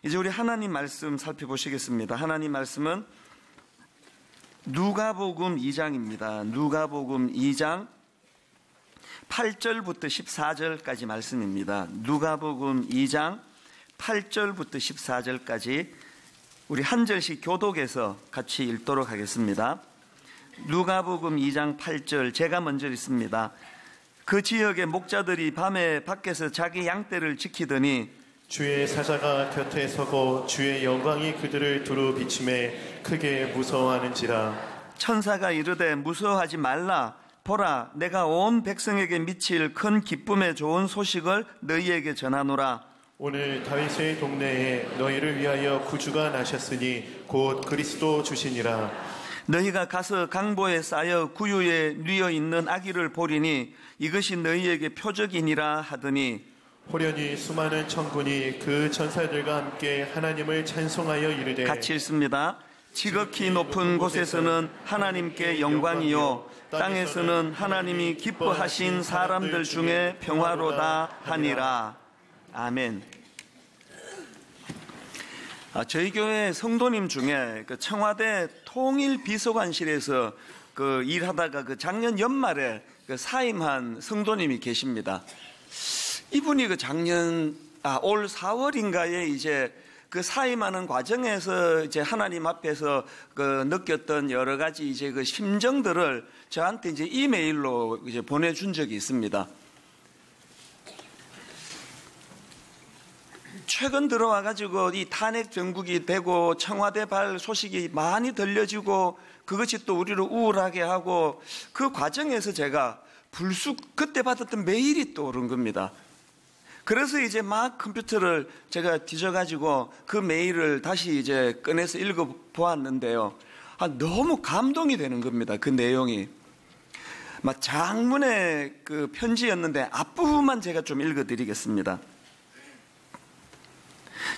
이제 우리 하나님 말씀 살펴보시겠습니다. 하나님 말씀은 누가복음 2장입니다. 누가복음 2장 8절부터 14절까지 말씀입니다. 누가복음 2장 8절부터 14절까지 우리 한 절씩 교독해서 같이 읽도록 하겠습니다. 누가복음 2장 8절, 제가 먼저 읽습니다. 그 지역의 목자들이 밤에 밖에서 자기 양떼를 지키더니 주의 사자가 곁에 서고 주의 영광이 그들을 두루 비침에 크게 무서워하는지라. 천사가 이르되 무서워하지 말라. 보라, 내가 온 백성에게 미칠 큰 기쁨의 좋은 소식을 너희에게 전하노라. 오늘 다윗의 동네에 너희를 위하여 구주가 나셨으니 곧 그리스도 주시니라. 너희가 가서 강보에 쌓여 구유에 뉘어 있는 아기를 보리니 이것이 너희에게 표적이니라 하더니 호련히 수많은 천군이 그 천사들과 함께 하나님을 찬송하여 이르되, 같이 읽습니다. 지극히 높은 곳에서는 하나님께 영광이요 땅에서는 하나님이 기뻐하신 사람들 중에 평화로다 하니라. 아멘. 저희 교회 성도님 중에 그 청와대 통일비서관실에서 일하다가 작년 연말에 사임한 성도님이 계십니다. 이분이 올 4월인가에 이제 사임하는 과정에서 이제 하나님 앞에서 느꼈던 여러 가지 이제 심정들을 저한테 이제 이메일로 이제 보내준 적이 있습니다. 최근 들어와가지고 이 탄핵 정국이 되고 청와대발 소식이 많이 들려지고 그것이 또 우리를 우울하게 하고 그 과정에서 제가 그때 받았던 메일이 떠오른 겁니다. 그래서 이제 막 컴퓨터를 제가 뒤져가지고 그 메일을 다시 이제 꺼내서 읽어보았는데요. 너무 감동이 되는 겁니다. 그 내용이. 장문의 그 편지였는데 앞부분만 제가 좀 읽어드리겠습니다.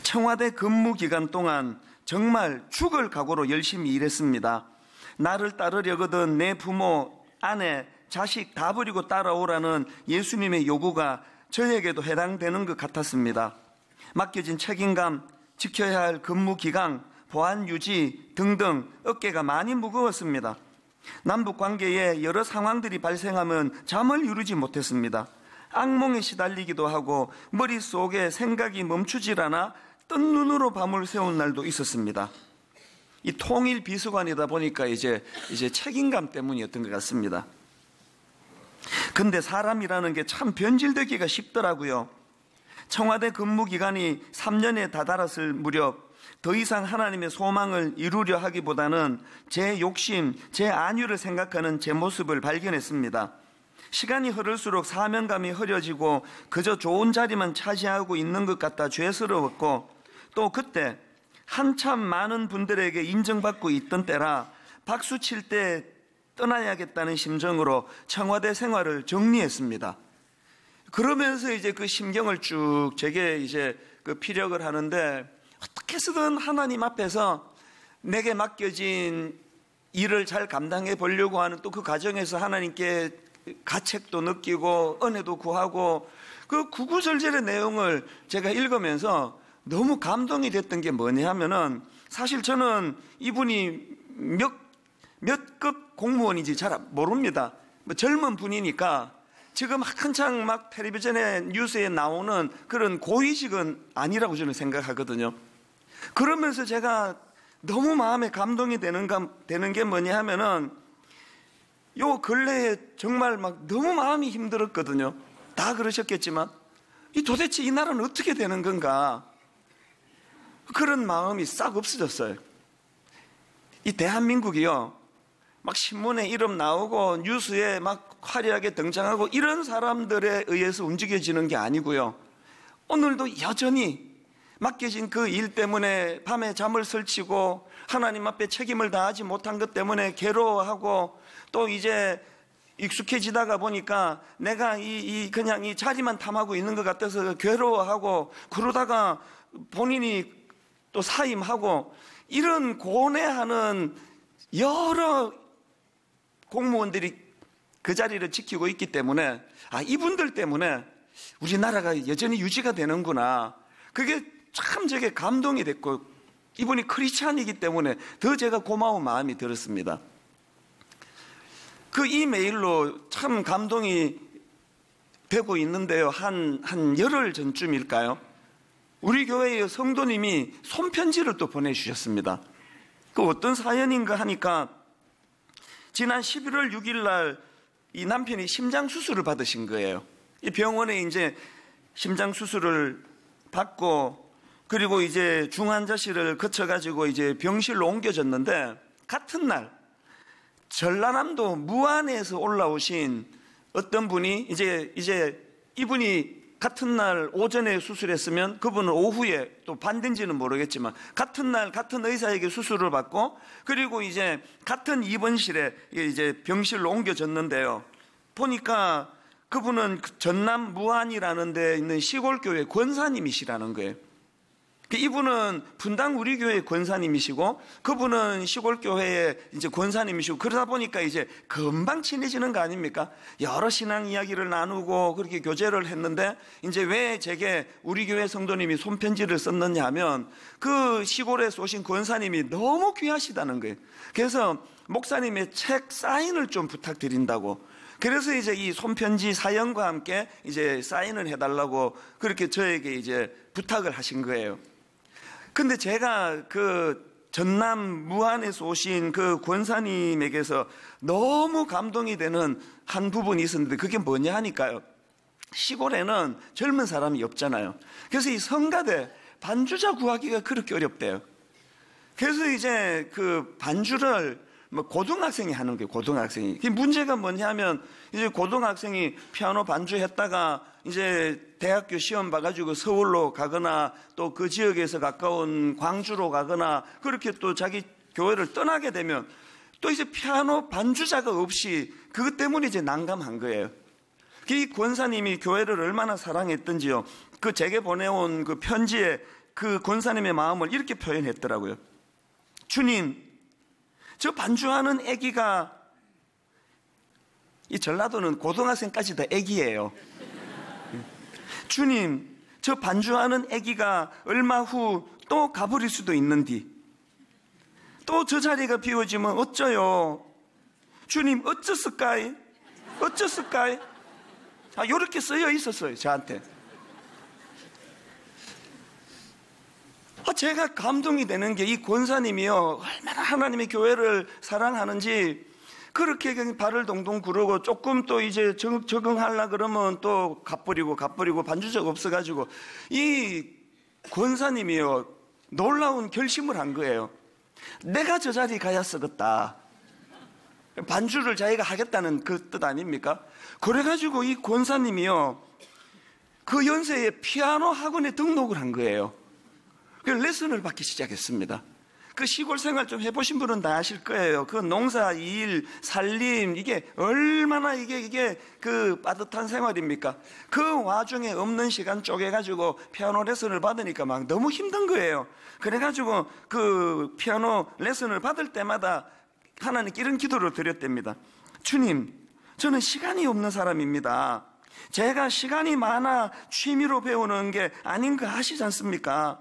청와대 근무 기간 동안 정말 죽을 각오로 열심히 일했습니다. 나를 따르려거든 내 부모, 아내, 자식 다 버리고 따라오라는 예수님의 요구가 저에게도 해당되는 것 같았습니다. 맡겨진 책임감, 지켜야 할 근무 기간, 보안 유지 등등 어깨가 많이 무거웠습니다. 남북 관계에 여러 상황들이 발생하면 잠을 이루지 못했습니다. 악몽에 시달리기도 하고 머릿속에 생각이 멈추질 않아 뜬 눈으로 밤을 새운 날도 있었습니다. 이 통일 비서관이다 보니까 이제 책임감 때문이었던 것 같습니다. 근데 사람이라는 게 참 변질되기가 쉽더라고요. 청와대 근무 기간이 3년에 다다랐을 무렵 더 이상 하나님의 소망을 이루려 하기보다는 제 욕심, 제 안위를 생각하는 제 모습을 발견했습니다. 시간이 흐를수록 사명감이 흐려지고 그저 좋은 자리만 차지하고 있는 것 같아 죄스러웠고 또 그때 한참 많은 분들에게 인정받고 있던 때라 박수 칠 때 떠나야겠다는 심정으로 청와대 생활을 정리했습니다. 그러면서 이제 그 심경을 쭉 제게 이제 그 피력을 하는데, 어떻게 해서든 하나님 앞에서 내게 맡겨진 일을 잘 감당해 보려고 하는, 또 그 과정에서 하나님께 가책도 느끼고 은혜도 구하고, 그 구구절절의 내용을 제가 읽으면서 너무 감동이 됐던 게 뭐냐 하면은, 사실 저는 이분이 몇 급 공무원인지 잘 모릅니다. 뭐 젊은 분이니까 지금 한창 막 텔레비전에 뉴스에 나오는 그런 고위직은 아니라고 저는 생각하거든요. 그러면서 제가 너무 마음에 감동이 되는 게 뭐냐 하면은, 요 근래에 정말 막 너무 마음이 힘들었거든요. 다 그러셨겠지만, 도대체 이 나라는 어떻게 되는 건가, 그런 마음이 싹 없어졌어요. 이 대한민국이요, 막 신문에 이름 나오고 뉴스에 막 화려하게 등장하고 이런 사람들에 의해서 움직여지는 게 아니고요, 오늘도 여전히 맡겨진 그 일 때문에 밤에 잠을 설치고 하나님 앞에 책임을 다하지 못한 것 때문에 괴로워하고, 또 이제 익숙해지다가 보니까 내가 그냥 이 자리만 탐하고 있는 것 같아서 괴로워하고, 그러다가 본인이 또 사임하고, 이런 고뇌하는 여러 공무원들이 그 자리를 지키고 있기 때문에, 이분들 때문에 우리나라가 여전히 유지가 되는구나, 그게 참 제게 감동이 됐고, 이분이 크리스찬이기 때문에 더 제가 고마운 마음이 들었습니다. 그 이메일로 참 감동이 되고 있는데요, 한 열흘 전쯤일까요, 우리 교회의 성도님이 손편지를 또 보내주셨습니다. 그 어떤 사연인가 하니까, 지난 11월 6일 날 이 남편이 심장 수술을 받으신 거예요. 이 병원에 이제 심장 수술을 받고, 그리고 이제 중환자실을 거쳐가지고 이제 병실로 옮겨졌는데, 같은 날 전라남도 무안에서 올라오신 어떤 분이 이제 이분이 같은 날 오전에 수술했으면 그분은 오후에, 또 반대인지는 모르겠지만 같은 날 같은 의사에게 수술을 받고, 그리고 이제 같은 입원실에 이제 병실로 옮겨졌는데요, 보니까 그분은 전남 무안이라는 데 있는 시골교회 권사님이시라는 거예요. 이분은 분당 우리 교회 권사님이시고, 그분은 시골교회의 이제 권사님이시고, 그러다 보니까 이제 금방 친해지는 거 아닙니까? 여러 신앙 이야기를 나누고 그렇게 교제를 했는데, 이제 왜 제게 우리 교회 성도님이 손편지를 썼느냐 하면, 그 시골에서 오신 권사님이 너무 귀하시다는 거예요. 그래서 목사님의 책 사인을 좀 부탁드린다고, 그래서 이제 이 손편지 사연과 함께 이제 사인을 해달라고 그렇게 저에게 이제 부탁을 하신 거예요. 근데 제가 그 전남 무안에서 오신 그 권사님에게서 너무 감동이 되는 한 부분이 있었는데, 그게 뭐냐 하니까요, 시골에는 젊은 사람이 없잖아요. 그래서 이 성가대 반주자 구하기가 그렇게 어렵대요. 그래서 이제 그 반주를 고등학생이 하는 거예요, 고등학생이. 문제가 뭐냐 하면, 이제 고등학생이 피아노 반주했다가 이제 대학교 시험 봐가지고 서울로 가거나, 또 그 지역에서 가까운 광주로 가거나, 그렇게 또 자기 교회를 떠나게 되면 또 이제 피아노 반주자가 없이, 그것 때문에 이제 난감한 거예요. 이 권사님이 교회를 얼마나 사랑했던지요, 그 제게 보내온 그 편지에 그 권사님의 마음을 이렇게 표현했더라고요. 주님, 저 반주하는 아기가, 이 전라도는 고등학생까지 다 아기예요. 주님, 저 반주하는 아기가 얼마 후 또 가버릴 수도 있는디, 또 저 자리가 비워지면 어쩌요? 주님, 어쩌을까이? 어쩌을까이? 요렇게 쓰여 있었어요, 저한테. 제가 감동이 되는 게, 이 권사님이요, 얼마나 하나님의 교회를 사랑하는지, 그렇게 발을 동동 구르고 조금 또 이제 적응하려 그러면 또 갚버리고 반주자가 없어가지고, 이 권사님이요, 놀라운 결심을 한 거예요. 내가 저 자리에 가야 쓰겠다. 반주를 자기가 하겠다는 그 뜻 아닙니까? 그래가지고 이 권사님이요, 그 연세에 피아노 학원에 등록을 한 거예요. 레슨을 받기 시작했습니다. 그 시골 생활 좀 해보신 분은 다 아실 거예요. 그 농사, 일, 살림, 이게 얼마나 이게 그 빠듯한 생활입니까? 그 와중에 없는 시간 쪼개가지고 피아노 레슨을 받으니까 막 너무 힘든 거예요. 그래가지고 그 피아노 레슨을 받을 때마다 하나님께 이런 기도를 드렸답니다. 주님, 저는 시간이 없는 사람입니다. 제가 시간이 많아 취미로 배우는 게 아닌 거 아시지 않습니까?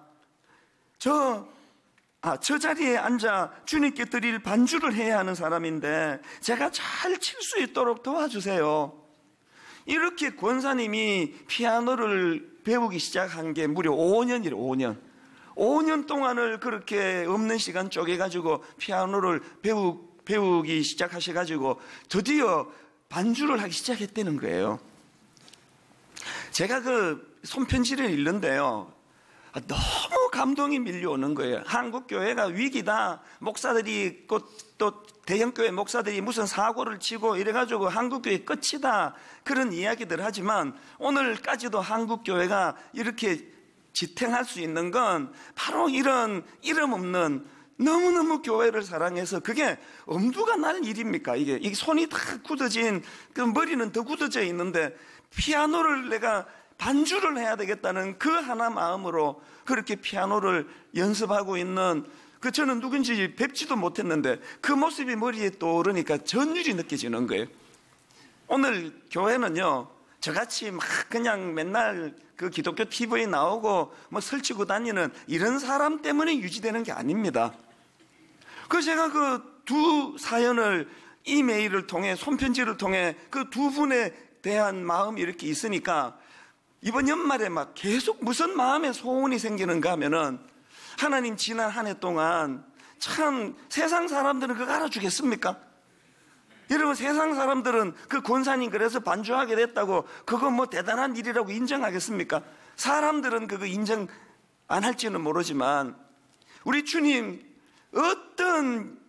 저 자리에 앉아 주님께 드릴 반주를 해야 하는 사람인데 제가 잘 칠 수 있도록 도와주세요. 이렇게 권사님이 피아노를 배우기 시작한 게 무려 5년이래요. 5년 동안을 그렇게 없는 시간 쪼개가지고 피아노를 배우기 시작하셔가지고 드디어 반주를 하기 시작했다는 거예요. 제가 그 손편지를 읽는데요, 너무 감동이 밀려오는 거예요. 한국 교회가 위기다. 목사들이 또 대형교회 목사들이 무슨 사고를 치고 이래가지고 한국 교회 끝이다. 그런 이야기들 하지만 오늘까지도 한국 교회가 이렇게 지탱할 수 있는 건 바로 이런 이름 없는 너무너무 교회를 사랑해서, 그게 엄두가 날 일입니까? 이게 손이 다 굳어진, 그 머리는 더 굳어져 있는데 피아노를 내가 반주를 해야 되겠다는 그 하나 마음으로 그렇게 피아노를 연습하고 있는, 그 저는 누군지 뵙지도 못했는데 그 모습이 머리에 떠오르니까 전율이 느껴지는 거예요. 오늘 교회는요, 저같이 막 그냥 맨날 그 기독교 TV에 나오고 뭐 설치고 다니는 이런 사람 때문에 유지되는 게 아닙니다. 그 제가 그 두 사연을 이메일을 통해, 손편지를 통해 그 두 분에 대한 마음이 이렇게 있으니까 이번 연말에 막 계속 무슨 마음에 소원이 생기는가 하면은, 하나님 지난 한 해 동안 참 세상 사람들은 그거 알아주겠습니까? 여러분, 세상 사람들은 그 권사님 그래서 반주하게 됐다고 그거 뭐 대단한 일이라고 인정하겠습니까? 사람들은 그거 인정 안 할지는 모르지만 우리 주님 어떤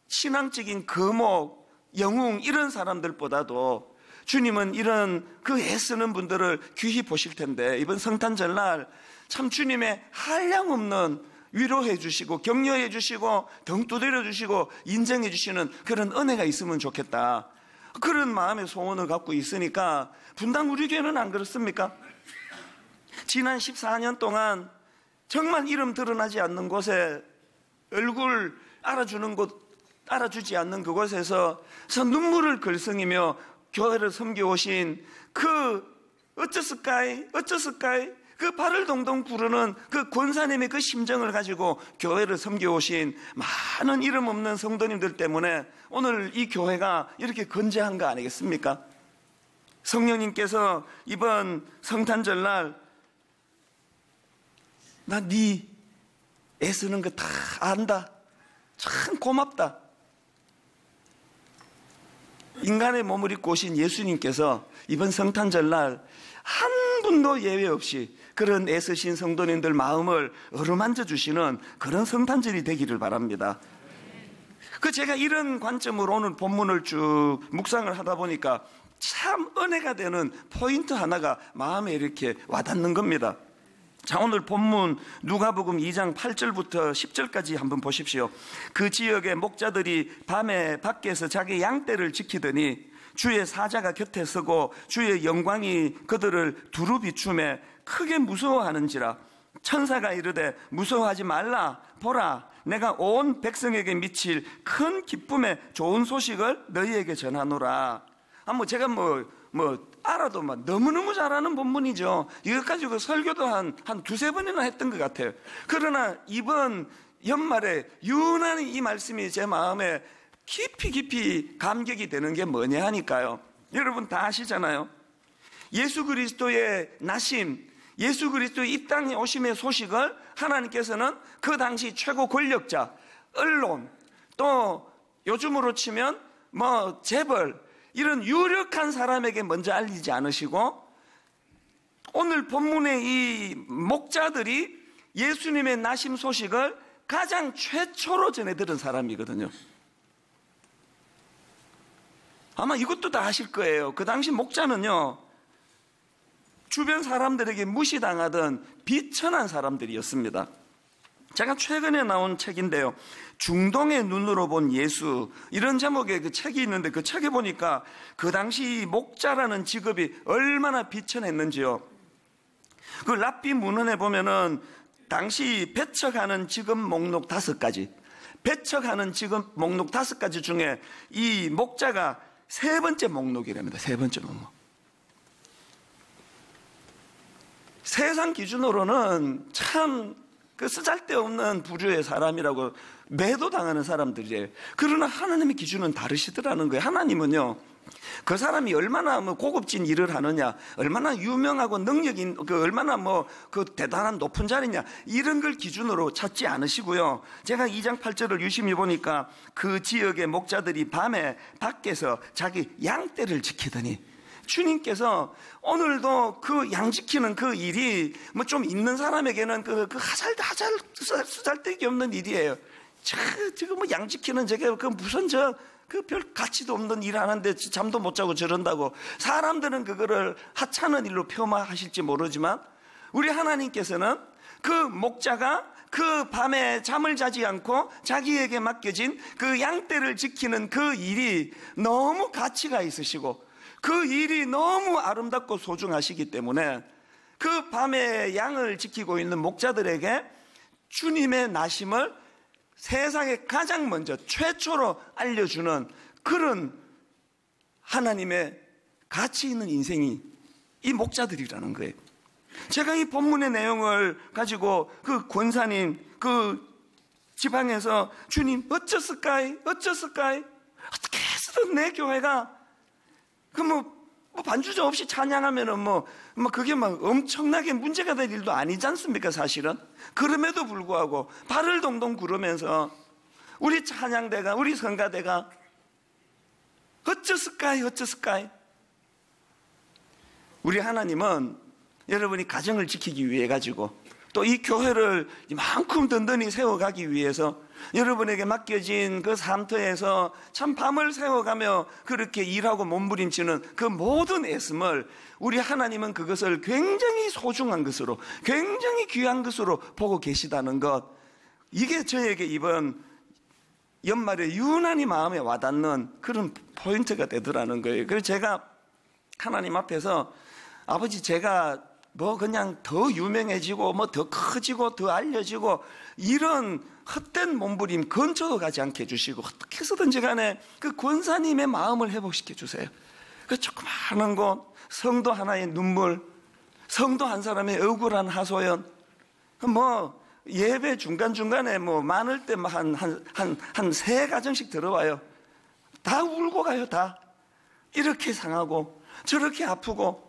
신앙적인 거목, 영웅 이런 사람들보다도 주님은 이런 그 애쓰는 분들을 귀히 보실 텐데, 이번 성탄절날 참 주님의 한량없는 위로해 주시고 격려해 주시고 등 두드려 주시고 인정해 주시는 그런 은혜가 있으면 좋겠다, 그런 마음의 소원을 갖고 있으니까, 분당 우리 교회는 안 그렇습니까? 지난 14년 동안 정말 이름 드러나지 않는 곳에, 얼굴 알아주지 않는 그곳에서 눈물을 글썽이며 교회를 섬겨오신 그 어쩌스까이 그 발을 동동 구르는 그 권사님의 그 심정을 가지고 교회를 섬겨오신 많은 이름 없는 성도님들 때문에 오늘 이 교회가 이렇게 건재한 거 아니겠습니까? 성령님께서 이번 성탄절날 나 네 애쓰는 거 다 안다, 참 고맙다. 인간의 몸을 입고 오신 예수님께서 이번 성탄절날 한 분도 예외 없이 그런 애쓰신 성도님들 마음을 어루만져 주시는 그런 성탄절이 되기를 바랍니다. 제가 이런 관점으로 오늘 본문을 쭉 묵상을 하다 보니까 참 은혜가 되는 포인트 하나가 마음에 이렇게 와닿는 겁니다. 자, 오늘 본문 누가복음 2장 8절부터 10절까지 한번 보십시오. 그 지역의 목자들이 밤에 밖에서 자기 양떼를 지키더니 주의 사자가 곁에 서고 주의 영광이 그들을 두루 비추매 크게 무서워하는지라. 천사가 이르되 무서워하지 말라, 보라 내가 온 백성에게 미칠 큰 기쁨의 좋은 소식을 너희에게 전하노라. 제가 알아도 너무너무 잘하는 본문이죠. 이것 가지고 설교도 한 두세 번이나 했던 것 같아요. 그러나 이번 연말에 유난히 이 말씀이 제 마음에 깊이 감격이 되는 게 뭐냐 하니까요, 여러분 다 아시잖아요. 예수 그리스도의 나심, 예수 그리스도의 이 땅에 오심의 소식을 하나님께서는 그 당시 최고 권력자, 언론, 또 요즘으로 치면 재벌, 이런 유력한 사람에게 먼저 알리지 않으시고, 오늘 본문의 이 목자들이 예수님의 나심 소식을 가장 최초로 전해들은 사람이거든요. 아마 이것도 다 아실 거예요. 그 당시 목자는요, 주변 사람들에게 무시당하던 비천한 사람들이었습니다. 제가 최근에 나온 책인데요, 중동의 눈으로 본 예수, 이런 제목의 그 책이 있는데, 그 책에 보니까 그 당시 목자라는 직업이 얼마나 비천했는지요. 그 랍비 문헌에 보면은 당시 배척하는 직업 목록 5가지, 배척하는 직업 목록 5가지 중에 이 목자가 3번째 목록이랍니다. 3번째 목록. 세상 기준으로는 참 그 쓰잘데없는 부류의 사람이라고 매도당하는 사람들이에요. 그러나 하나님의 기준은 다르시더라는 거예요. 하나님은요, 그 사람이 얼마나 고급진 일을 하느냐, 얼마나 유명하고 능력인, 얼마나 그 대단한 높은 자리냐, 이런 걸 기준으로 찾지 않으시고요. 제가 2장 8절을 유심히 보니까 그 지역의 목자들이 밤에 밖에서 자기 양떼를 지키더니, 주님께서 오늘도 그 양 지키는 그 일이 좀 있는 사람에게는 그 쓰잘데기 없는 일이에요. 지금 양 지키는 저게 무슨 별 가치도 없는 일 하는데 잠도 못 자고 저런다고 사람들은 그거를 하찮은 일로 폄하하실지 모르지만, 우리 하나님께서는 그 목자가 그 밤에 잠을 자지 않고 자기에게 맡겨진 그 양떼를 지키는 그 일이 너무 가치가 있으시고 그 일이 너무 아름답고 소중하시기 때문에 그 밤에 양을 지키고 있는 목자들에게 주님의 나심을 세상에 가장 먼저 최초로 알려주는 그런 하나님의 가치 있는 인생이 이 목자들이라는 거예요. 제가 이 본문의 내용을 가지고 그 권사님 그 지방에서 주님 어쩌을까이 어떻게 해서든 내 교회가 반주자 없이 찬양하면은 그게 엄청나게 문제가 될 일도 아니지 않습니까, 사실은? 그럼에도 불구하고 발을 동동 구르면서 우리 찬양대가, 우리 성가대가 어쩌을까이. 우리 하나님은 여러분이 가정을 지키기 위해 가지고 또 이 교회를 이만큼 든든히 세워가기 위해서 여러분에게 맡겨진 그 삶터에서 참 밤을 새워가며 그렇게 일하고 몸부림치는 그 모든 애씀을 우리 하나님은 그것을 굉장히 소중한 것으로, 굉장히 귀한 것으로 보고 계시다는 것, 이게 저에게 이번 연말에 유난히 마음에 와닿는 그런 포인트가 되더라는 거예요. 그래서 제가 하나님 앞에서 아버지, 제가 그냥 더 유명해지고 더 커지고 더 알려지고 이런 헛된 몸부림 근처도 가지 않게 해주시고, 어떻게 해서든지 간에 그 권사님의 마음을 회복시켜 주세요. 그 조그마한 곳, 성도 하나의 눈물, 성도 한 사람의 억울한 하소연, 예배 중간중간에 많을 때 한 3가정씩 들어와요. 다 울고 가요. 다 이렇게 상하고 저렇게 아프고,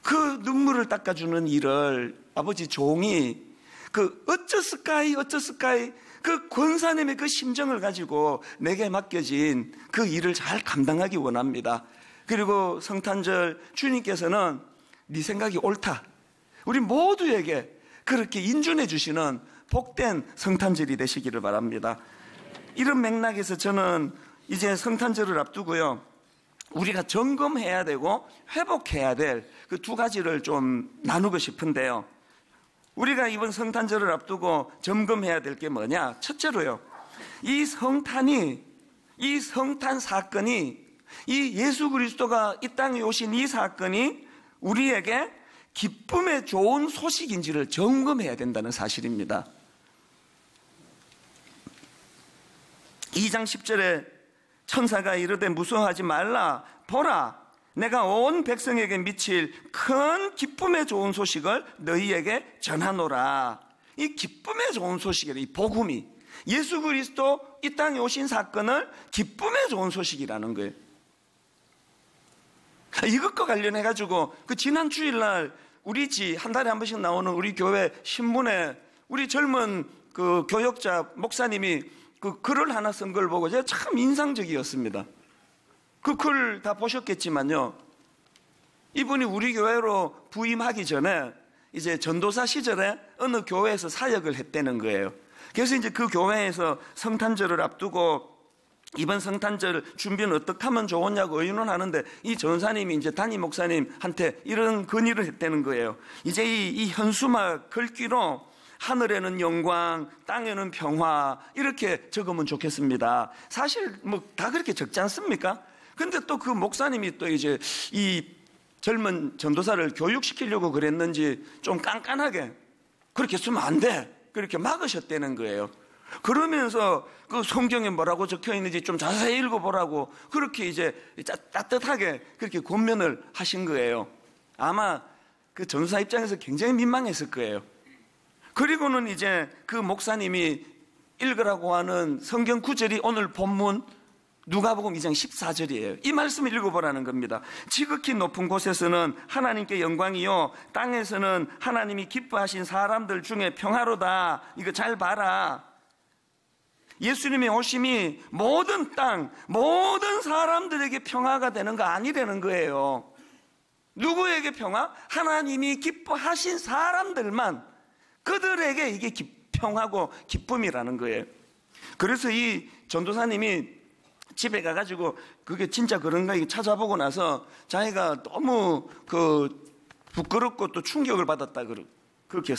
그 눈물을 닦아주는 일을 아버지 종이 어쩌을까이 그 권사님의 그 심정을 가지고 내게 맡겨진 그 일을 잘 감당하기 원합니다. 그리고 성탄절 주님께서는 네 생각이 옳다, 우리 모두에게 그렇게 인준해 주시는 복된 성탄절이 되시기를 바랍니다. 이런 맥락에서 저는 이제 성탄절을 앞두고요, 우리가 점검해야 되고 회복해야 될 그 2가지를 좀 나누고 싶은데요. 우리가 이번 성탄절을 앞두고 점검해야 될 게 뭐냐? 첫째로요, 이 성탄 사건이, 이 예수 그리스도가 이 땅에 오신 이 사건이 우리에게 기쁨의 좋은 소식인지를 점검해야 된다는 사실입니다. 2장 10절에 천사가 이르되 무서워하지 말라, 보라 내가 온 백성에게 미칠 큰 기쁨의 좋은 소식을 너희에게 전하노라. 이 기쁨의 좋은 소식이라, 이 복음이 예수 그리스도 이 땅에 오신 사건을 기쁨의 좋은 소식이라는 거예요. 이것과 관련해 가지고 그 지난 주일날 우리 한 달에 한 번씩 나오는 우리 교회 신문에 우리 젊은 그 교역자 목사님이 그 글을 하나 쓴 걸 보고 제가 참 인상적이었습니다. 그 글 다 보셨겠지만요, 이분이 우리 교회로 부임하기 전에 이제 전도사 시절에 어느 교회에서 사역을 했다는 거예요. 그래서 이제 그 교회에서 성탄절을 앞두고 이번 성탄절 준비는 어떻게 하면 좋으냐고 의논하는데, 이 전사님이 이제 담임 목사님한테 이런 건의를 했다는 거예요. 이제 이 현수막 글귀로 하늘에는 영광, 땅에는 평화 이렇게 적으면 좋겠습니다. 사실 뭐 다 그렇게 적지 않습니까? 근데 또 그 목사님이 또 이제 이 젊은 전도사를 교육시키려고 그랬는지 좀 깐깐하게 그렇게 쓰면 안 돼, 그렇게 막으셨다는 거예요. 그러면서 그 성경에 뭐라고 적혀 있는지 좀 자세히 읽어보라고 그렇게 이제 따뜻하게 그렇게 권면을 하신 거예요. 아마 그 전도사 입장에서 굉장히 민망했을 거예요. 그리고는 이제 그 목사님이 읽으라고 하는 성경 구절이 오늘 본문 누가복음 2장 14절이에요. 이 말씀을 읽어보라는 겁니다. 지극히 높은 곳에서는 하나님께 영광이요, 땅에서는 하나님이 기뻐하신 사람들 중에 평화로다. 이거 잘 봐라. 예수님의 오심이 모든 땅, 모든 사람들에게 평화가 되는 거 아니라는 거예요. 누구에게 평화? 하나님이 기뻐하신 사람들만, 그들에게 이게 평화고 기쁨이라는 거예요. 그래서 이 전도사님이 집에 가가지고 그게 진짜 그런가 이게 찾아보고 나서 자기가 너무 부끄럽고 또 충격을 받았다 그렇게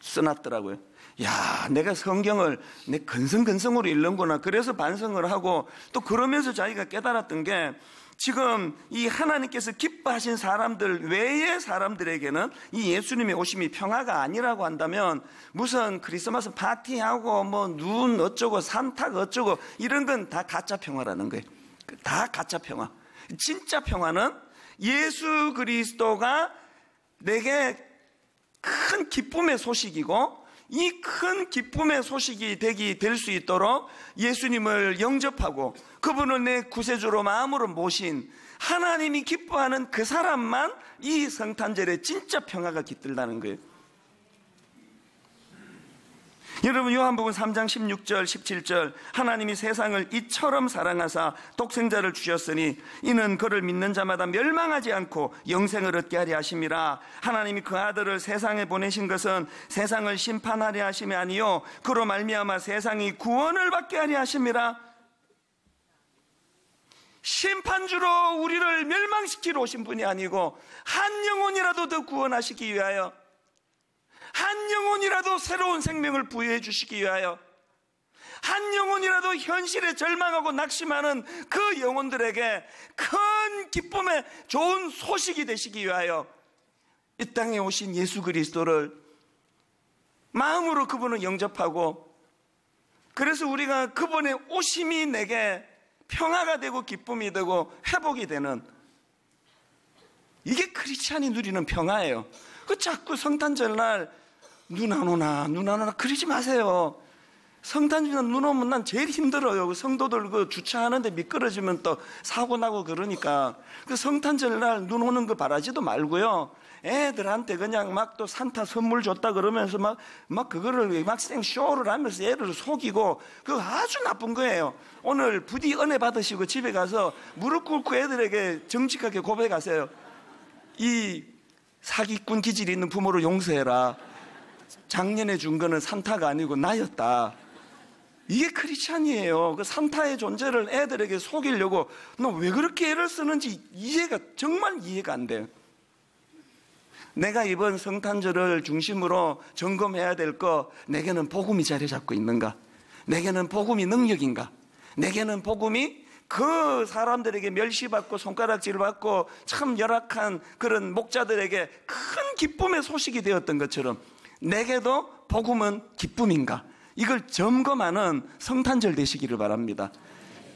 써놨더라고요. 야, 내가 성경을 내 근성근성으로 읽는구나. 그래서 반성을 하고 또 그러면서 자기가 깨달았던 게 지금 이 하나님께서 기뻐하신 사람들 외의 사람들에게는 이 예수님의 오심이 평화가 아니라고 한다면 무슨 크리스마스 파티하고 뭐 눈 어쩌고 산타가 어쩌고 이런 건 다 가짜 평화라는 거예요. 다 가짜 평화. 진짜 평화는 예수 그리스도가 내게 큰 기쁨의 소식이고 이 큰 기쁨의 소식이 될 수 있도록 예수님을 영접하고 그분을 내 구세주로 마음으로 모신 하나님이 기뻐하는 그 사람만 이 성탄절에 진짜 평화가 깃들다는 거예요. 여러분, 요한복음 3장 16절 17절 하나님이 세상을 이처럼 사랑하사 독생자를 주셨으니 이는 그를 믿는 자마다 멸망하지 않고 영생을 얻게 하려 하심이라. 하나님이 그 아들을 세상에 보내신 것은 세상을 심판하려 하심이 아니요 그로 말미암아 세상이 구원을 받게 하려 하심이라. 심판주로 우리를 멸망시키러 오신 분이 아니고 한 영혼이라도 더 구원하시기 위하여, 한 영혼이라도 새로운 생명을 부여해 주시기 위하여, 한 영혼이라도 현실에 절망하고 낙심하는 그 영혼들에게 큰 기쁨의 좋은 소식이 되시기 위하여 이 땅에 오신 예수 그리스도를 마음으로 그분을 영접하고, 그래서 우리가 그분의 오심이 내게 평화가 되고 기쁨이 되고 회복이 되는, 이게 크리스찬이 누리는 평화예요. 그 자꾸 성탄절날 눈 안 오나 그러지 마세요. 성탄절날 눈 오면 난 제일 힘들어요. 성도들 그 주차하는데 미끄러지면 또 사고 나고 그러니까 그 성탄절날 눈 오는 거 바라지도 말고요. 애들한테 그냥 막 또 산타 선물 줬다 그러면서 막 그거를 막 생쇼를 하면서 애를 속이고, 그거 아주 나쁜 거예요. 오늘 부디 은혜 받으시고 집에 가서 무릎 꿇고 애들에게 정직하게 고백하세요. 이 사기꾼 기질이 있는 부모를 용서해라. 작년에 준 거는 산타가 아니고 나였다. 이게 크리스찬이에요. 그 산타의 존재를 애들에게 속이려고 너 왜 그렇게 애를 쓰는지 정말 이해가 안 돼요. 내가 이번 성탄절을 중심으로 점검해야 될 거, 내게는 복음이 자리 잡고 있는가? 내게는 복음이 능력인가? 내게는 복음이 그 사람들에게 멸시받고 손가락질받고 참 열악한 그런 목자들에게 큰 기쁨의 소식이 되었던 것처럼 내게도 복음은 기쁨인가? 이걸 점검하는 성탄절 되시기를 바랍니다.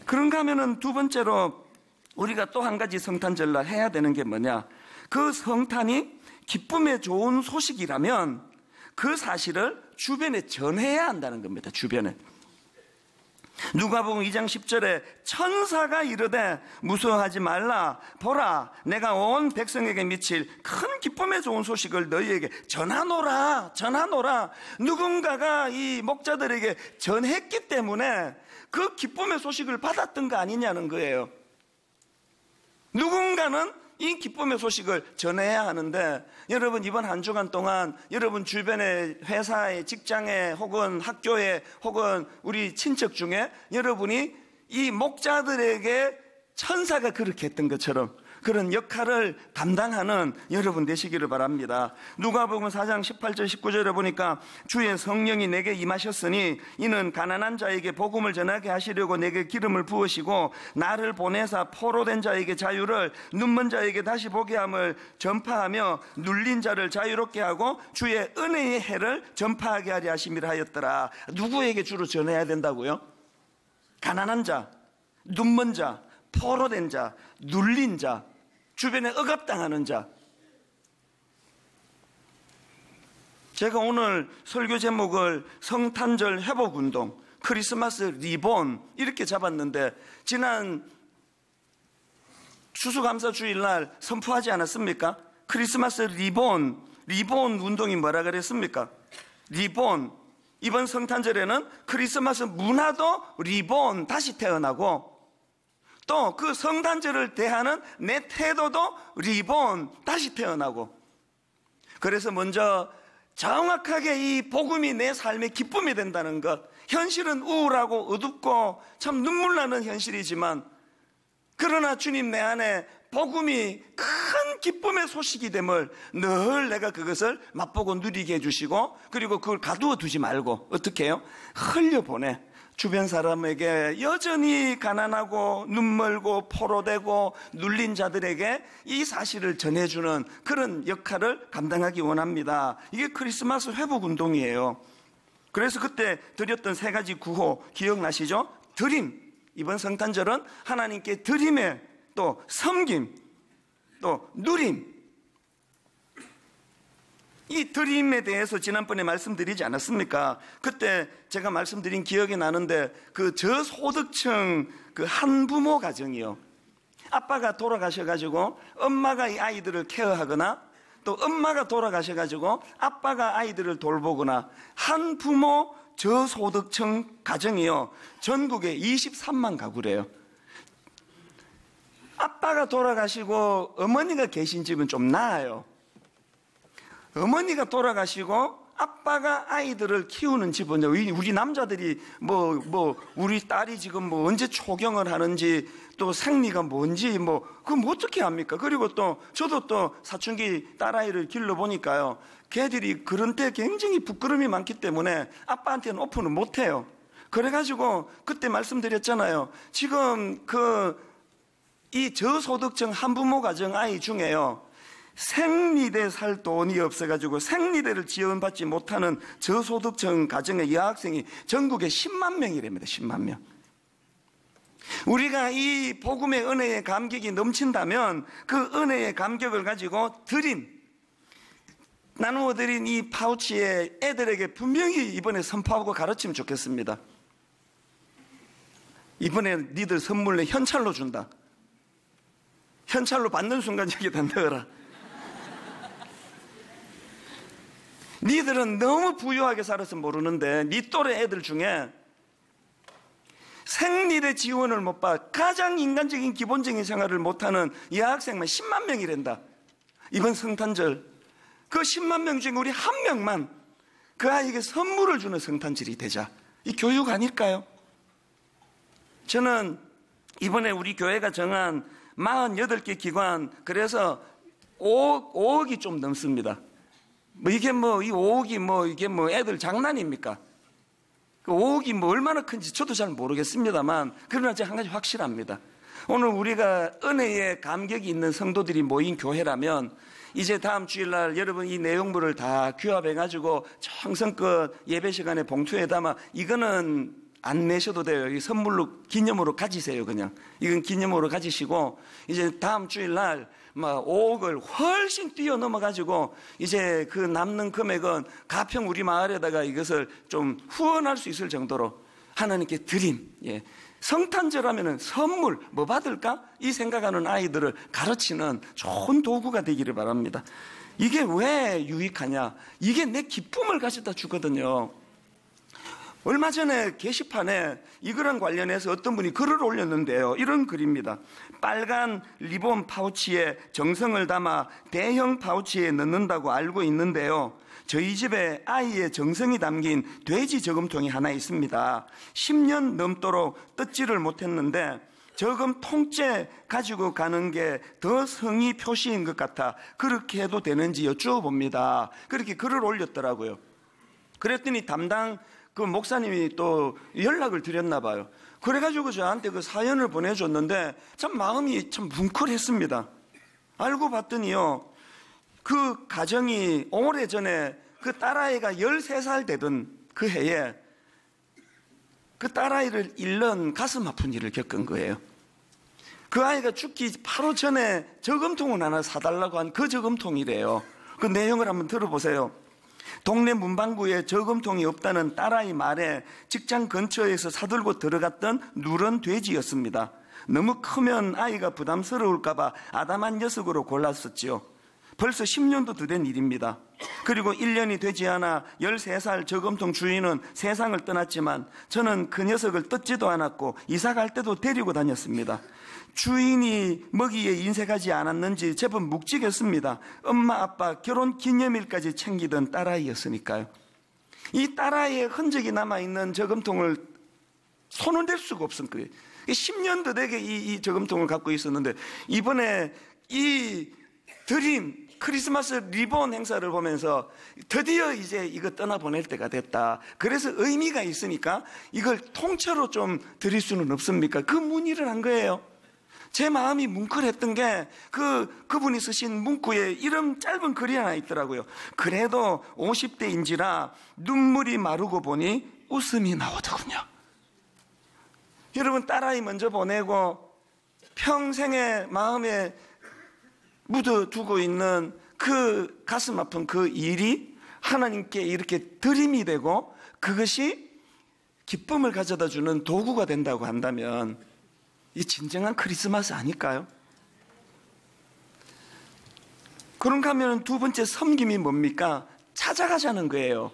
그런가 하면은 두 번째로 우리가 또 한 가지 성탄절날 해야 되는 게 뭐냐? 그 성탄이 기쁨의 좋은 소식이라면 그 사실을 주변에 전해야 한다는 겁니다. 주변에. 누가복음 2장 10절에 천사가 이르되 무서워하지 말라. 보라, 내가 온 백성에게 미칠 큰 기쁨의 좋은 소식을 너희에게 전하노라. 누군가가 이 목자들에게 전했기 때문에 그 기쁨의 소식을 받았던 거 아니냐는 거예요. 누군가는 이 기쁨의 소식을 전해야 하는데, 여러분 이번 한 주간 동안 여러분 주변의 회사에, 직장에, 혹은 학교에, 혹은 우리 친척 중에 여러분이 이 목자들에게 천사가 그렇게 했던 것처럼 그런 역할을 감당하는 여러분 되시기를 바랍니다. 누가복음 4장 18절 19절에 보니까 주의 성령이 내게 임하셨으니 이는 가난한 자에게 복음을 전하게 하시려고 내게 기름을 부으시고 나를 보내사 포로된 자에게 자유를, 눈먼 자에게 다시 보게 함을 전파하며 눌린 자를 자유롭게 하고 주의 은혜의 해를 전파하게 하려 하심이라 하였더라. 누구에게 주로 전해야 된다고요? 가난한 자, 눈먼 자, 포로된 자, 눌린 자, 주변에 억압당하는 자. 제가 오늘 설교 제목을 성탄절 회복운동, 크리스마스 리본 이렇게 잡았는데 지난 추수감사 주일날 선포하지 않았습니까? 크리스마스 리본 운동이 뭐라 그랬습니까? 리본. 이번 성탄절에는 크리스마스 문화도 리본, 다시 태어나고 또 그 성탄절을 대하는 내 태도도 리본, 다시 태어나고. 그래서 먼저 정확하게 이 복음이 내 삶의 기쁨이 된다는 것. 현실은 우울하고 어둡고 참 눈물 나는 현실이지만 그러나 주님 내 안에 복음이 큰 기쁨의 소식이 됨을 늘 내가 그것을 맛보고 누리게 해주시고, 그리고 그걸 가두어 두지 말고 어떻게 해요? 흘려보내. 주변 사람에게 여전히 가난하고 눈멀고 포로되고 눌린 자들에게 이 사실을 전해주는 그런 역할을 감당하기 원합니다. 이게 크리스마스 회복운동이에요. 그래서 그때 드렸던 3가지 구호 기억나시죠? 드림. 이번 성탄절은 하나님께 드림에 또 섬김, 또 누림. 이 드림에 대해서 지난번에 말씀드리지 않았습니까? 그때 제가 말씀드린 기억이 나는데 그 저소득층 그 한부모 가정이요. 아빠가 돌아가셔가지고 엄마가 이 아이들을 케어하거나 또 엄마가 돌아가셔가지고 아빠가 아이들을 돌보거나 한부모 저소득층 가정이요. 전국에 23만 가구래요. 아빠가 돌아가시고 어머니가 계신 집은 좀 나아요. 어머니가 돌아가시고 아빠가 아이들을 키우는 집은 우리 남자들이 우리 딸이 지금 언제 초경을 하는지 또 생리가 뭔지 그럼 어떻게 합니까? 그리고 또 저도 또 사춘기 딸아이를 길러보니까요, 걔들이 그런 때 굉장히 부끄러움이 많기 때문에 아빠한테는 오픈을 못해요. 그래가지고 그때 말씀드렸잖아요. 지금 이 저소득층 한부모 가정 아이 중에요, 생리대 살 돈이 없어가지고 생리대를 지원받지 못하는 저소득층 가정의 여학생이 전국에 10만 명이랍니다. 10만 명. 우리가 이 복음의 은혜의 감격이 넘친다면 그 은혜의 감격을 가지고 나누어 드린 이 파우치에 애들에게 분명히 이번에 선포하고 가르치면 좋겠습니다. 이번에 니들 선물로 현찰로 준다. 현찰로 받는 순간 저기 단다거라. 니들은 너무 부유하게 살아서 모르는데 니 또래 애들 중에 생리대 지원을 못 받아 가장 인간적인 기본적인 생활을 못하는 여학생만 10만 명이란다. 이번 성탄절 그 10만 명 중에 우리 한 명만 그 아이에게 선물을 주는 성탄절이 되자. 이 교육 아닐까요? 저는 이번에 우리 교회가 정한 48개 기관, 그래서 5억이 좀 넘습니다. 이 5억이 이게 애들 장난입니까? 그 5억이 얼마나 큰지 저도 잘 모르겠습니다만, 그러나 제가 한 가지 확실합니다. 오늘 우리가 은혜의 감격이 있는 성도들이 모인 교회라면 이제 다음 주일날 여러분 이 내용물을 다 규합해가지고 정성껏 예배 시간에 봉투에 담아, 이거는 안 내셔도 돼요. 이 선물로 기념으로 가지세요. 그냥 이건 기념으로 가지시고 이제 다음 주일날 5억을 훨씬 뛰어넘어 가지고 이제 그 남는 금액은 가평 우리 마을에다가 이것을 좀 후원할 수 있을 정도로 하나님께 드림. 성탄절 하면은 선물 뭐 받을까? 이 생각하는 아이들을 가르치는 좋은 도구가 되기를 바랍니다. 이게 왜 유익하냐? 이게 내 기쁨을 가져다 주거든요. 얼마 전에 게시판에 이거랑 관련해서 어떤 분이 글을 올렸는데요. 이런 글입니다. 빨간 리본 파우치에 정성을 담아 대형 파우치에 넣는다고 알고 있는데요. 저희 집에 아이의 정성이 담긴 돼지 저금통이 하나 있습니다. 10년 넘도록 뜯지를 못했는데 저금 통째 가지고 가는 게 더 성의 표시인 것 같아 그렇게 해도 되는지 여쭈어봅니다. 그렇게 글을 올렸더라고요. 그랬더니 담당 그 목사님이 또 연락을 드렸나 봐요. 그래가지고 저한테 그 사연을 보내줬는데 참 마음이 참 뭉클했습니다. 알고 봤더니요, 그 가정이 오래전에 그 딸아이가 13살 되던 그 해에 그 딸아이를 잃는 가슴 아픈 일을 겪은 거예요. 그 아이가 죽기 바로 전에 저금통을 하나 사달라고 한 그 저금통이래요. 그 내용을 한번 들어보세요. 동네 문방구에 저금통이 없다는 딸아이 말에 직장 근처에서 사들고 들어갔던 누런 돼지였습니다. 너무 크면 아이가 부담스러울까봐 아담한 녀석으로 골랐었지요. 벌써 10년도 더 된 일입니다. 그리고 1년이 되지 않아 13살 저금통 주인은 세상을 떠났지만 저는 그 녀석을 뜯지도 않았고 이사 갈 때도 데리고 다녔습니다. 주인이 먹이에 인색하지 않았는지 제법 묵직했습니다. 엄마 아빠 결혼 기념일까지 챙기던 딸아이였으니까요. 이 딸아이의 흔적이 남아있는 저금통을 손을 댈 수가 없은 거예요. 10년 더 되게 이 저금통을 갖고 있었는데 이번에 이 드림 크리스마스 리본 행사를 보면서 드디어 이제 이거 떠나보낼 때가 됐다. 그래서 의미가 있으니까 이걸 통째로 좀 드릴 수는 없습니까? 그 문의를 한 거예요. 제 마음이 뭉클했던 게 그분이 쓰신 문구에 이런 짧은 글이 하나 있더라고요. 그래도 50대인지라 눈물이 마르고 보니 웃음이 나오더군요. 여러분, 딸아이 먼저 보내고 평생의 마음에 묻어두고 있는 그 가슴 아픈 그 일이 하나님께 이렇게 드림이 되고 그것이 기쁨을 가져다 주는 도구가 된다고 한다면 이 진정한 크리스마스 아닐까요? 그런가 하면 두 번째 섬김이 뭡니까? 찾아가자는 거예요.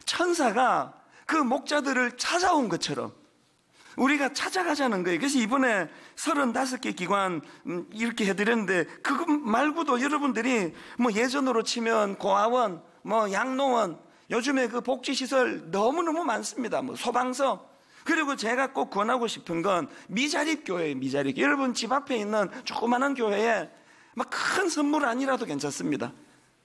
천사가 그 목자들을 찾아온 것처럼 우리가 찾아가자는 거예요. 그래서 이번에 35개 기관 이렇게 해드렸는데 그거 말고도 여러분들이 뭐 예전으로 치면 고아원, 뭐 양로원, 요즘에 그 복지시설 너무너무 많습니다. 뭐 소방서. 그리고 제가 꼭 권하고 싶은 건 미자립 교회예요. 미자립. 여러분 집 앞에 있는 조그마한 교회에 막 큰 선물 아니라도 괜찮습니다.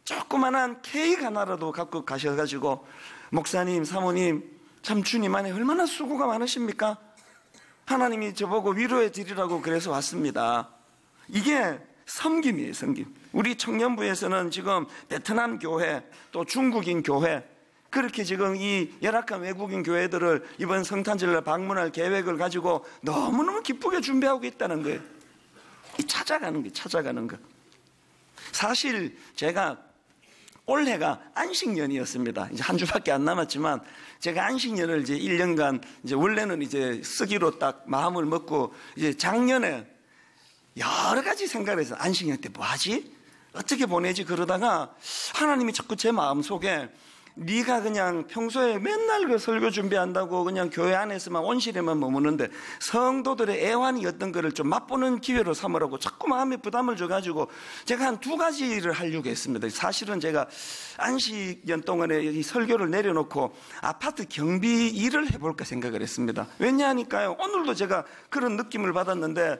조그마한 케이크 하나라도 갖고 가셔가지고 목사님, 사모님 참 주님 안에 얼마나 수고가 많으십니까? 하나님이 저보고 위로해 드리라고 그래서 왔습니다. 이게 섬김이에요, 섬김. 우리 청년부에서는 지금 베트남 교회, 또 중국인 교회, 그렇게 지금 이 열악한 외국인 교회들을 이번 성탄절날 방문할 계획을 가지고 너무너무 기쁘게 준비하고 있다는 거예요. 이 찾아가는 거, 찾아가는 거. 사실 제가 올해가 안식년이었습니다. 이제 한 주밖에 안 남았지만 제가 안식년을 이제 1년간 이제 원래는 이제 쓰기로 딱 마음을 먹고 이제 작년에 여러 가지 생각을 해서 안식년 때 뭐 하지? 어떻게 보내지? 그러다가 하나님이 자꾸 제 마음 속에 네가 그냥 평소에 맨날 그 설교 준비한다고 그냥 교회 안에서만 온실에만 머무는데 성도들의 애환이었던 거를 좀 맛보는 기회로 삼으라고 자꾸 마음에 부담을 줘가지고 제가 한 2가지를 하려고 했습니다. 사실은 제가 안식년 동안에 이 설교를 내려놓고 아파트 경비 일을 해볼까 생각을 했습니다. 왜냐하니까요, 오늘도 제가 그런 느낌을 받았는데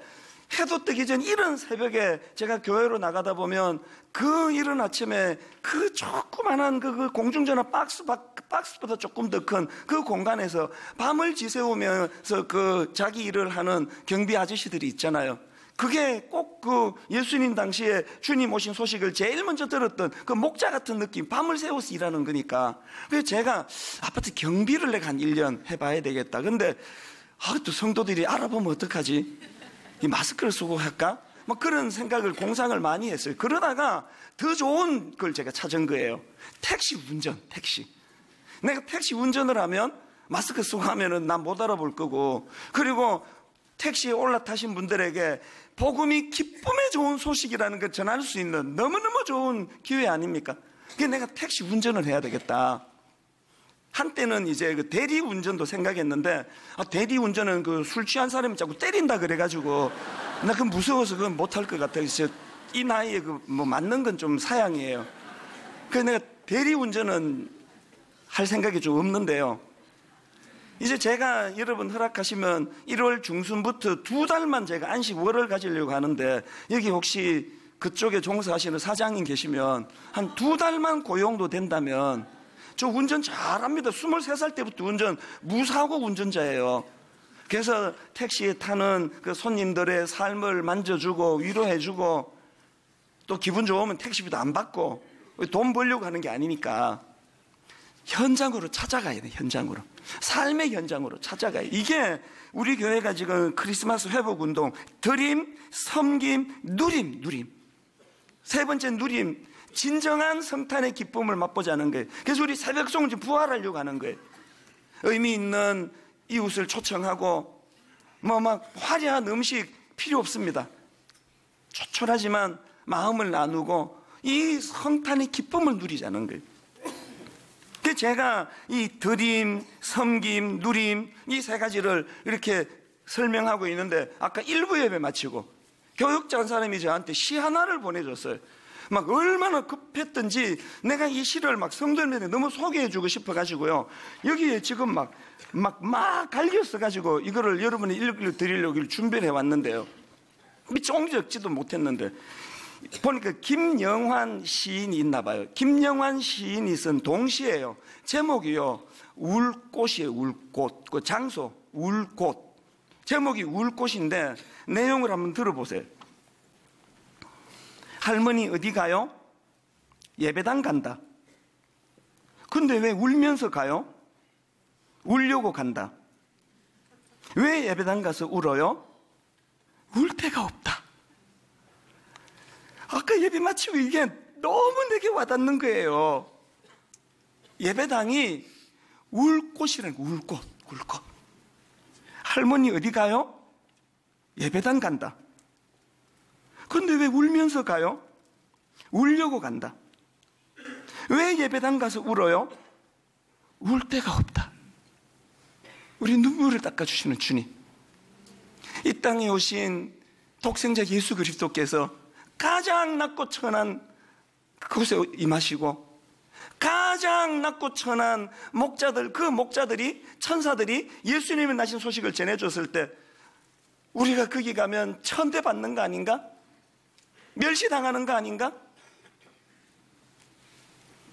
해도 뜨기 전 이른 새벽에 제가 교회로 나가다 보면 그 이른 아침에 그 조그만한 그 공중전화 박스보다 조금 더 큰 그 공간에서 밤을 지새우면서 그 자기 일을 하는 경비 아저씨들이 있잖아요. 그게 꼭 그 예수님 당시에 주님 오신 소식을 제일 먼저 들었던 그 목자 같은 느낌, 밤을 새워서 일하는 거니까. 그래서 제가 아파트 경비를 내가 한 1년 해봐야 되겠다. 근데 또 성도들이 알아보면 어떡하지? 이 마스크를 쓰고 할까? 뭐 그런 생각을 공상을 많이 했어요. 그러다가 더 좋은 걸 제가 찾은 거예요. 택시 운전, 택시. 내가 택시 운전을 하면 마스크 쓰고 하면은 난 못 알아볼 거고, 그리고 택시에 올라타신 분들에게 복음이 기쁨의 좋은 소식이라는 걸 전할 수 있는 너무너무 좋은 기회 아닙니까? 그래서 내가 택시 운전을 해야 되겠다. 한때는 이제 그 대리 운전도 생각했는데, 대리 운전은 그 술 취한 사람이 자꾸 때린다 그래가지고 나 그건 무서워서 그건 못할 것 같아요. 이 나이에 그 뭐 맞는 건 좀 사양이에요. 그래서 내가 대리 운전은 할 생각이 좀 없는데요. 이제 제가 여러분 허락하시면 1월 중순부터 2달만 제가 안식월을 가지려고 하는데, 여기 혹시 그쪽에 종사하시는 사장님 계시면 한 2달만 고용도 된다면, 저 운전 잘합니다. 23살 때부터 운전 무사고 운전자예요. 그래서 택시에 타는 그 손님들의 삶을 만져주고 위로해주고, 또 기분 좋으면 택시비도 안 받고, 돈 벌려고 하는 게 아니니까 현장으로 찾아가야 돼. 현장으로, 삶의 현장으로 찾아가야 돼. 이게 우리 교회가 지금 크리스마스 회복운동, 드림, 섬김, 누림. 세 번째 누림, 진정한 성탄의 기쁨을 맛보자는 거예요. 그래서 우리 새벽송 부활하려고 하는 거예요. 의미 있는 이웃을 초청하고, 막 화려한 음식 필요 없습니다. 초촐하지만 마음을 나누고 이 성탄의 기쁨을 누리자는 거예요. 그래서 제가 이 드림, 섬김, 누림, 이 세 가지를 이렇게 설명하고 있는데, 아까 1부 예배 마치고 교육자 한 사람이 저한테 시 하나를 보내줬어요. 막 얼마나 급했던지 내가 이 시를 막 성도님들한테 너무 소개해주고 싶어가지고요, 여기에 지금 막 갈겼어가지고 이거를 여러분이 읽어드리려고 준비를 해왔는데요, 조금 적지도 못했는데 보니까 김영환 시인이 있나 봐요. 김영환 시인이 쓴 동시예요. 제목이요, 울꽃이에요. 울꽃. 그 장소 울꽃. 제목이 울꽃인데 내용을 한번 들어보세요. 할머니 어디 가요? 예배당 간다. 근데 왜 울면서 가요? 울려고 간다. 왜 예배당 가서 울어요? 울 데가 없다. 아까 예배 마치고 이게 너무 내게 와닿는 거예요. 예배당이 울꽃이라는 거예요. 울꽃. 할머니 어디 가요? 예배당 간다. 그런데 왜 울면서 가요? 울려고 간다. 왜 예배당 가서 울어요? 울 데가 없다. 우리 눈물을 닦아주시는 주님, 이 땅에 오신 독생자 예수 그리스도께서 가장 낮고 천한 그곳에 임하시고, 가장 낮고 천한 목자들, 그 목자들이, 천사들이 예수님이 나신 소식을 전해줬을 때 우리가 거기 가면 천대받는 거 아닌가? 멸시당하는 거 아닌가?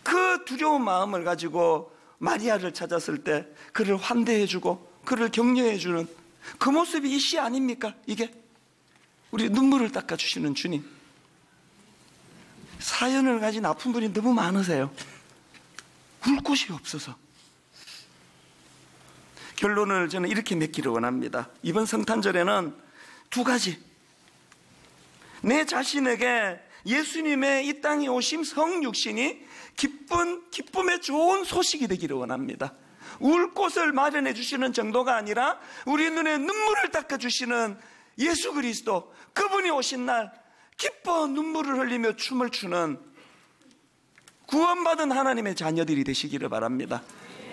그 두려운 마음을 가지고 마리아를 찾았을 때 그를 환대해주고 그를 격려해주는 그 모습이 이 시 아닙니까? 이게 우리 눈물을 닦아주시는 주님. 사연을 가진 아픈 분이 너무 많으세요. 울 곳이 없어서. 결론을 저는 이렇게 맺기를 원합니다. 이번 성탄절에는 2가지, 내 자신에게 예수님의 이 땅에 오심 성육신이 기쁨의 좋은 소식이 되기를 원합니다. 울 곳을 마련해 주시는 정도가 아니라 우리 눈에 눈물을 닦아 주시는 예수 그리스도, 그분이 오신 날 기뻐 눈물을 흘리며 춤을 추는 구원받은 하나님의 자녀들이 되시기를 바랍니다.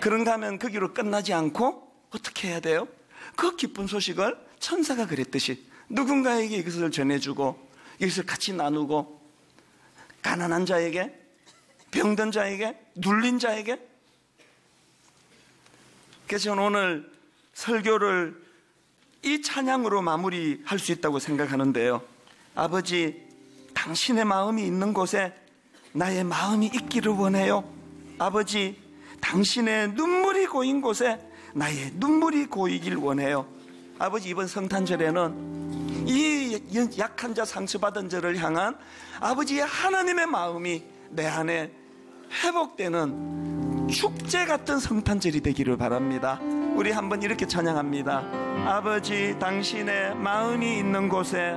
그런가 하면 거기로 끝나지 않고 어떻게 해야 돼요? 그 기쁜 소식을 천사가 그랬듯이 누군가에게 이것을 전해주고 이것을 같이 나누고, 가난한 자에게, 병든 자에게, 눌린 자에게. 그래서 저는 오늘 설교를 이 찬양으로 마무리할 수 있다고 생각하는데요. 아버지, 당신의 마음이 있는 곳에 나의 마음이 있기를 원해요. 아버지, 당신의 눈물이 고인 곳에 나의 눈물이 고이길 원해요. 아버지, 이번 성탄절에는 이 약한 자, 상처받은 자를 향한 아버지의 하나님의 마음이 내 안에 회복되는 축제 같은 성탄절이 되기를 바랍니다. 우리 한번 이렇게 찬양합니다. 아버지, 당신의 마음이 있는 곳에,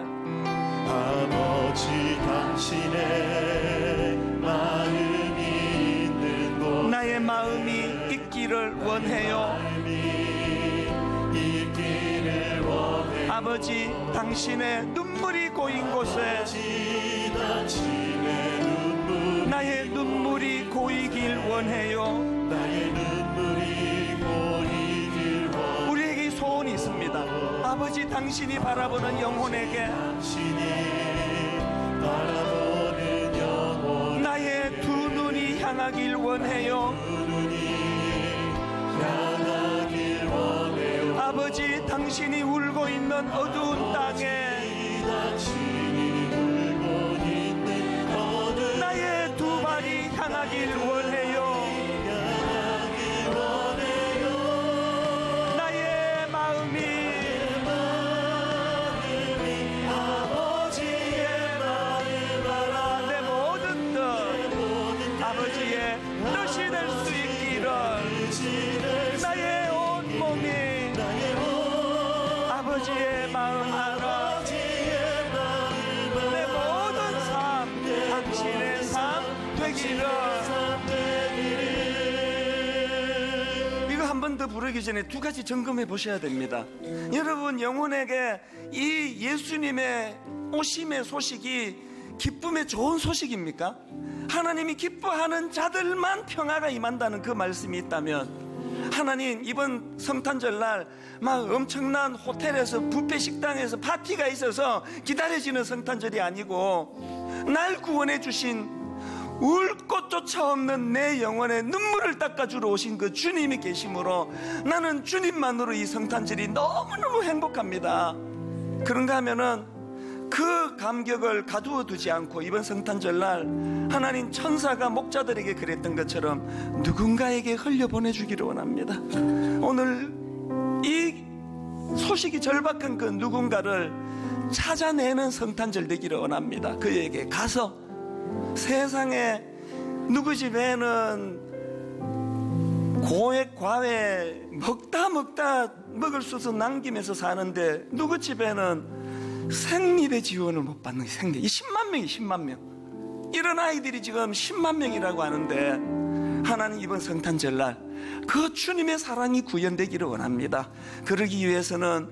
아버지, 당신의 마음이 있는 곳에 나의 마음이 있기를 원해요. 아버지, 당신의 눈물이 고인 곳에 나의 눈물이 고이길 원해요. 우리에게 소원이 있습니다. 아버지, 당신이 바라보는 영혼에게 나의 두 눈이 향하길 원해요. 당신이 울고 있는 어두운 땅에 나의 두 발이 향하길 원해요. 나의 마음이 아버지의 마음을 알아 내 모든 뜻 아버지의 뜻이 될 수 있기를 나의 온 몸이 아버지의 마음 알아 내 모든 삶 당신의 삶 되기를. 이거 한 번 더 부르기 전에 두 가지 점검해 보셔야 됩니다. 여러분, 영혼에게 이 예수님의 오심의 소식이 기쁨의 좋은 소식입니까? 하나님이 기뻐하는 자들만 평화가 임한다는 그 말씀이 있다면, 하나님 이번 성탄절날 막 엄청난 호텔에서 뷔페 식당에서 파티가 있어서 기다려지는 성탄절이 아니고 날 구원해 주신 울 곳조차 없는 내 영혼에 눈물을 닦아주러 오신 그 주님이 계심으로 나는 주님만으로 이 성탄절이 너무너무 행복합니다. 그런가 하면은 그 감격을 가두어 두지 않고 이번 성탄절날 하나님 천사가 목자들에게 그랬던 것처럼 누군가에게 흘려보내주기를 원합니다. 오늘 이 소식이 절박한 그 누군가를 찾아내는 성탄절 되기를 원합니다. 그에게 가서 세상에 누구 집에는 고액 과외 먹다 먹을 수 없어 남기면서 사는데 누구 집에는 생리대 지원을 못 받는 생리, 이 10만 명이 10만 명, 이런 아이들이 지금 10만 명이라고 하는데 하나님 이번 성탄절날 그 주님의 사랑이 구현되기를 원합니다. 그러기 위해서는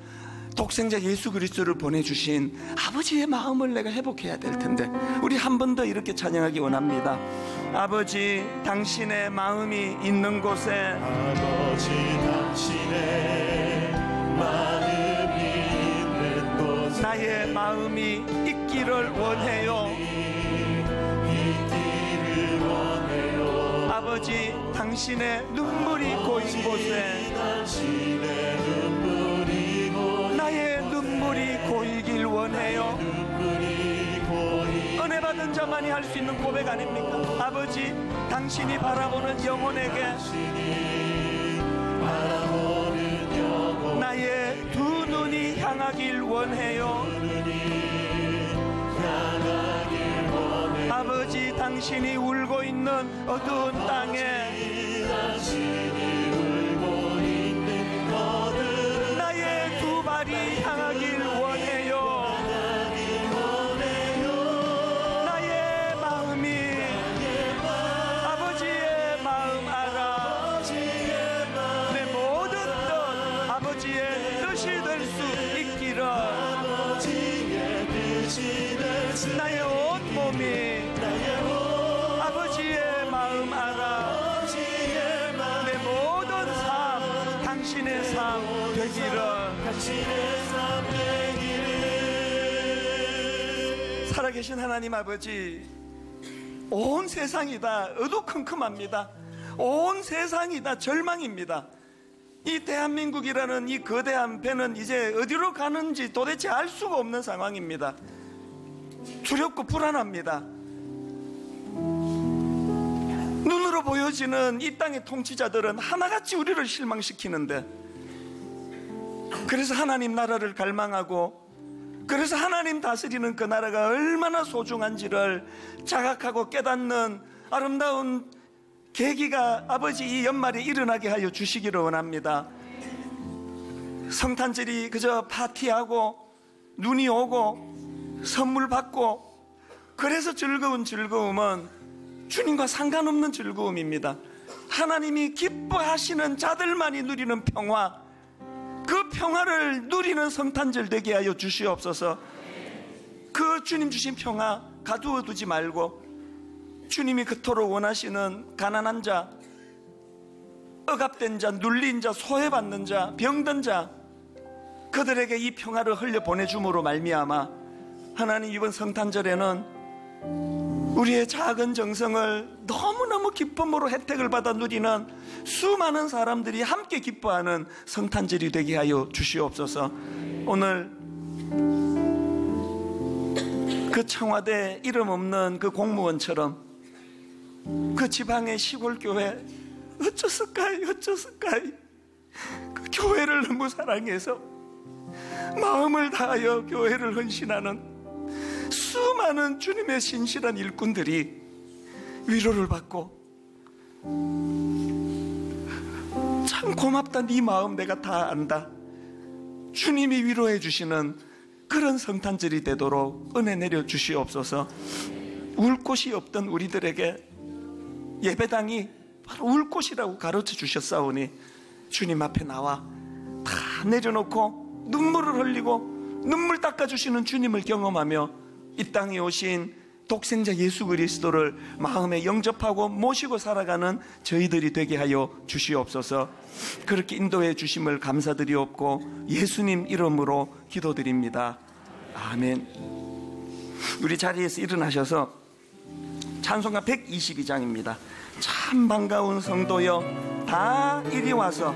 독생자 예수 그리스도를 보내주신 아버지의 마음을 내가 회복해야 될 텐데, 우리 한 번 더 이렇게 찬양하기 원합니다. 아버지 당신의 마음이 있는 곳에, 아버지 당신의 마음이 있는 곳에 나의 마음이 있기를 원해요. 아버지 당신의 눈물이 고인 곳에 나의 눈물이 고이길 원해요. 은혜 받은 자만이 할 수 있는 고백 아닙니까? 아버지 당신이 바라보는 영혼에게 나의 두 눈이 향하길 원해요. 아버지 당신이 울고 있는 어두운 땅에 나의 두 발이 향하길 원해요. 나의 마음이 아버지의 마음 알아 내 모든 뜻 아버지의 뜻이 될 수 있기를. 나의 온 몸이 아버지의 마음 알아 내 모든 삶 당신의 삶 되기를. 살아계신 하나님 아버지, 온 세상이 다 어두컴컴합니다. 온 세상이 다 절망입니다. 이 대한민국이라는 이 거대한 배는 이제 어디로 가는지 도대체 알 수가 없는 상황입니다. 두렵고 불안합니다. 눈으로 보여지는 이 땅의 통치자들은 하나같이 우리를 실망시키는데, 그래서 하나님 나라를 갈망하고, 그래서 하나님 다스리는 그 나라가 얼마나 소중한지를 자각하고 깨닫는 아름다운 계기가 아버지 이 연말에 일어나게 하여 주시기를 원합니다. 성탄절이 그저 파티하고 눈이 오고 선물 받고 그래서 즐거운 즐거움은 주님과 상관없는 즐거움입니다. 하나님이 기뻐하시는 자들만이 누리는 평화, 그 평화를 누리는 성탄절 되게 하여 주시옵소서. 그 주님 주신 평화 가두어 두지 말고 주님이 그토록 원하시는 가난한 자, 억압된 자, 눌린 자, 소외받는 자, 병든 자, 그들에게 이 평화를 흘려 보내줌으로 말미암아 하나님 이번 성탄절에는 우리의 작은 정성을 너무너무 기쁨으로 혜택을 받아 누리는 수많은 사람들이 함께 기뻐하는 성탄절이 되게 하여 주시옵소서. 오늘 그 청와대 이름 없는 그 공무원처럼 그 지방의 시골 교회 어쩌스까이 그 교회를 너무 사랑해서 마음을 다하여 교회를 헌신하는 수많은 주님의 신실한 일꾼들이 위로를 받고 참 고맙다, 네 마음 내가 다 안다, 주님이 위로해 주시는 그런 성탄절이 되도록 은혜 내려 주시옵소서. 울 곳이 없던 우리들에게 예배당이 바로 울 곳이라고 가르쳐 주셨사오니 주님 앞에 나와 다 내려놓고 눈물을 흘리고 눈물 닦아주시는 주님을 경험하며 이 땅에 오신 독생자 예수 그리스도를 마음에 영접하고 모시고 살아가는 저희들이 되게 하여 주시옵소서. 그렇게 인도해 주심을 감사드리옵고 예수님 이름으로 기도드립니다. 아멘. 우리 자리에서 일어나셔서 찬송가 122장입니다. 참 반가운 성도여 다 이리 와서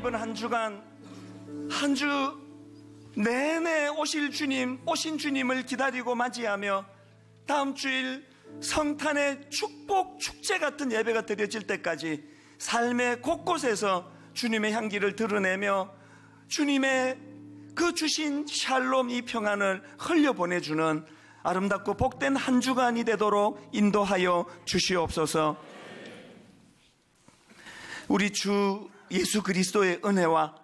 이번 한 주간 한 주 내내 오신 주님을 기다리고 맞이하며 다음 주일 성탄의 축복 축제 같은 예배가 드려질 때까지 삶의 곳곳에서 주님의 향기를 드러내며 주님의 그 주신 샬롬 이 평안을 흘려보내주는 아름답고 복된 한 주간이 되도록 인도하여 주시옵소서. 우리 주 예수 그리스도의 은혜와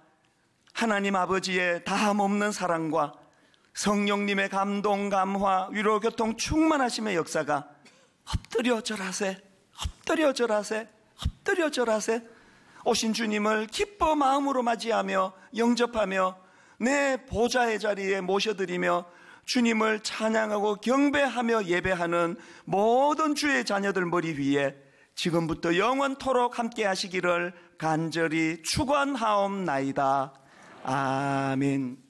하나님 아버지의 다함없는 사랑과 성령님의 감동, 감화, 위로, 교통, 충만하심의 역사가 엎드려 절하세, 엎드려 절하세, 엎드려 절하세 오신 주님을 기뻐 마음으로 맞이하며 영접하며 내 보좌의 자리에 모셔드리며 주님을 찬양하고 경배하며 예배하는 모든 주의 자녀들 머리 위에 지금부터 영원토록 함께 하시기를 간절히 축원하옵나이다. 아멘.